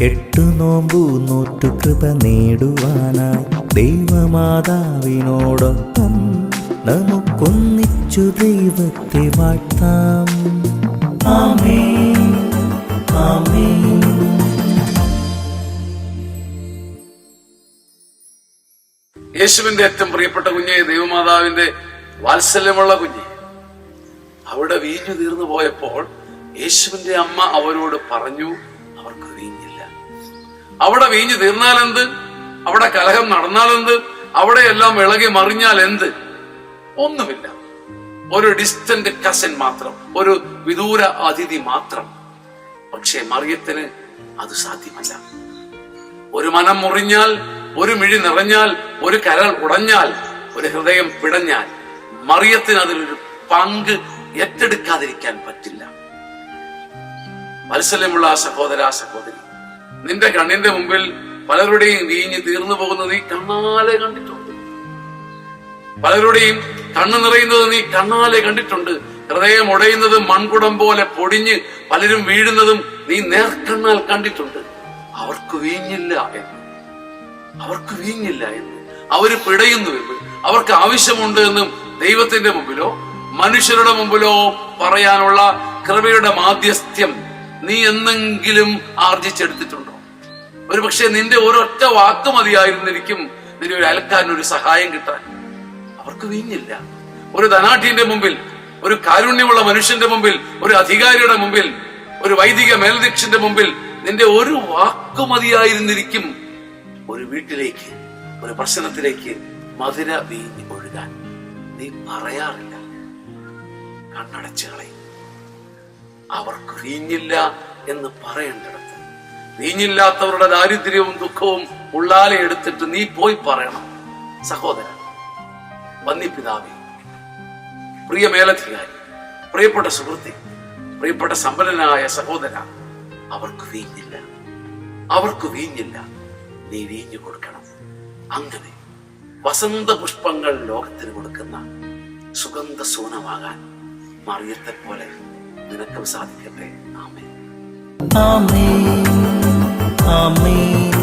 8 നോമ്പു നോറ്റു കൃപ നേടുവാനായി ദൈവമാതാവിനോടൊപ്പം നമുക്കൊന്നിച്ചു ദൈവത്തെ വാഴ്ത്താം. ആമേൻ, ആമേൻ. യേശുവിന്റെ ഏറ്റവും പ്രിയപ്പെട്ട കുഞ്ഞെ, ദൈവമാതാവിന്റെ വാത്സല്യമുള്ള കുഞ്ഞെ, അവിടെ വീഞ്ഞു തീർന്നു പോയപ്പോൾ യേശുവിന്റെ അമ്മ അവരോട് പറഞ്ഞു, അവർക്ക് വീഞ്ഞില്ല. അവിടെ വീഞ്ഞു തീർന്നാലെന്ത്? അവിടെ കലഹം നടന്നാലെന്ത്? അവിടെയെല്ലാം ഇളകി മറിഞ്ഞാൽ എന്ത്? ഒന്നുമില്ല. ഒരു ഡിസ്റ്റന്റ് കസിൻ മാത്രം, ഒരു വിദൂര അതിഥി മാത്രം. പക്ഷേ മറിയത്തിന് അത് സാധ്യമല്ല. ഒരു മനം മുറിഞ്ഞാൽ, ഒരു മിഴി നിറഞ്ഞാൽ, ഒരു കരൾ ഉടഞ്ഞാൽ, ഒരു ഹൃദയം പിടഞ്ഞാൽ മറിയത്തിന് അതിലൊരു പങ്ക് ഏറ്റെടുക്കാതിരിക്കാൻ പറ്റില്ല. വാത്സല്യമുള്ള സഹോദര, സഹോദരി, നിന്റെ കണ്ണിന്റെ മുമ്പിൽ പലരുടെയും വീഞ്ഞ് തീർന്നു പോകുന്നത് നീ കണ്ണാലെ കണ്ടിട്ടുണ്ട്. പലരുടെയും കണ്ണു നിറയുന്നത് നീ കണ്ണാലെ കണ്ടിട്ടുണ്ട്. ഹൃദയം ഉടയുന്നത് മൺകുടം പോലെ പൊടിഞ്ഞ് പലരും വീഴുന്നതും നീ നേർക്കണ്ണാൽ കണ്ടിട്ടുണ്ട്. അവർക്ക് വീഞ്ഞില്ല എന്ന്, അവർക്ക് വീഞ്ഞില്ല എന്ന്, അവര് പിടയുന്നു എന്ന്, അവർക്ക് ആവശ്യമുണ്ട് എന്നും ദൈവത്തിന്റെ മുമ്പിലോ മനുഷ്യരുടെ മുമ്പിലോ പറയാനുള്ള കൃപയുടെ മാധ്യസ്ഥ്യം നീ എന്നെങ്കിലും ആർജിച്ചെടുത്തിട്ടുണ്ടോ? ഒരു പക്ഷെ നിന്റെ ഒരൊറ്റ വാക്ക് മതിയായിരുന്നിരിക്കും നിന്റെ ഒരു അയൽക്കാരനൊരു സഹായം കിട്ടാൻ. അവർക്ക് വീഞ്ഞില്ല. ഒരു ധനാഠ്യന്റെ മുമ്പിൽ, ഒരു കാരുണ്യമുള്ള മനുഷ്യന്റെ മുമ്പിൽ, ഒരു അധികാരിയുടെ മുമ്പിൽ, ഒരു വൈദിക മേൽദീക്ഷന്റെ മുമ്പിൽ നിന്റെ ഒരു വാക്ക് മതിയായിരുന്നിരിക്കും ഒരു വീട്ടിലേക്ക്, ഒരു പ്രശ്നത്തിലേക്ക് മധുര വീഞ്ഞ് ഒഴുകാൻ. നീ പറയാറില്ല, കണ്ണടച്ചു കളയും. അവർക്ക് വീഞ്ഞില്ല എന്ന് പറയേണ്ടിടത്ത് വീഞ്ഞില്ലാത്തവരുടെ ദാരിദ്ര്യവും ദുഃഖവും ഉള്ളാലെ എടുത്തിട്ട് നീ പോയി പറയണം. സഹോദര, വന്യപിതാവേ, പ്രിയ മേലധികാരി, പ്രിയപ്പെട്ട സുഹൃത്തെ, പ്രിയപ്പെട്ട സമ്പന്നനായ സഹോദര, അവർക്ക് വീഞ്ഞില്ല, അവർക്ക് വീഞ്ഞില്ല. നീ വീഞ്ഞു കൊടുക്കണം. അങ്ങനെ വസന്ത പുഷ്പങ്ങൾ ലോകത്തിന് കൊടുക്കുന്ന സുഗന്ധ സൂനമാകാൻ മറിയത്തെ പോലെ നിനക്കും സാധിക്കട്ടെ. ആമേൻ, ആമേൻ, ആമേൻ.